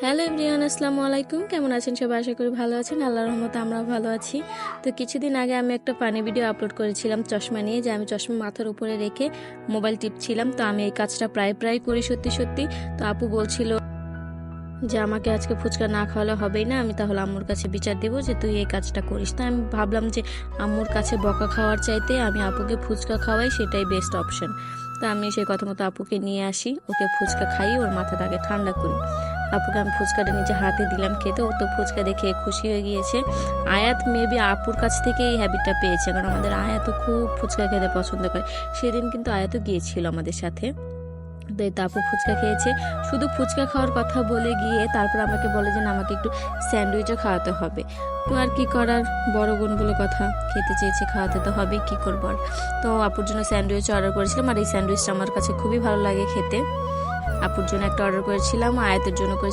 Hello everyone, আসসালামু আলাইকুম। কেমন আছেন সবাই? আশা করি ভালো আছেন। আল্লাহর রহমতে আমরাও ভালো আছি। তো কিছুদিন আগে আমি একটা ফানি ভিডিও আপলোড করেছিলাম চশমা নিয়ে, যে আমি চশমা মাথার উপরে রেখে মোবাইল টিপছিলাম। তো আমি এই কাজটা প্রায় করি সত্যি। তো আপু বলছিল যে আমাকে আজকে ফুচকা না খাওয়ালে হবেই না, আমি তাহলে আম্মুর কাছে বিচার দিব যে তুই এই কাজটা করিস। তো আমি ভাবলাম যে আম্মুর কাছে বকা খাওয়ার চাইতে আমি আপুকে ফুচকা খাওয়াই, সেটাই বেস্ট অপশন। তো আমি সেই কথা মতো আপুকে নিয়ে আসি, ওকে ফুচকা খাইয়ে ওর মাথাটাকে ঠান্ডা করি। আপুকে আমি ফুচকাটা নিজে হাতে দিলাম খেতে, ও তো ফুচকা দেখে খুশি হয়ে গিয়েছে। আয়াত মেবি আপুর কাছ থেকে এই হ্যাবিটটা পেয়েছে, কারণ আমাদের আয়াতও খুব ফুচকা খেতে পছন্দ করে। সেদিন কিন্তু আয়াতও গিয়েছিল আমাদের সাথে। তো আপু ফুচকা খেয়েছে, শুধু ফুচকা খাওয়ার কথা বলে গিয়ে তারপর আমাকে বলে যে না, আমাকে একটু স্যান্ডউইচও খাওয়াতে হবে। তো আর কি করার, বড় বোন বলে কথা, খেতে চেয়েছে, খাওয়াতে তো হবে, কি করবো আর। তো আপুর জন্য স্যান্ডউইচ অর্ডার করেছিলাম, আর এই স্যান্ডউইচটা আমার কাছে খুবই ভালো লাগে খেতে। আপুর জন্য একটা অর্ডার করেছিলাম, আয়াতের জন্য করেছিলাম।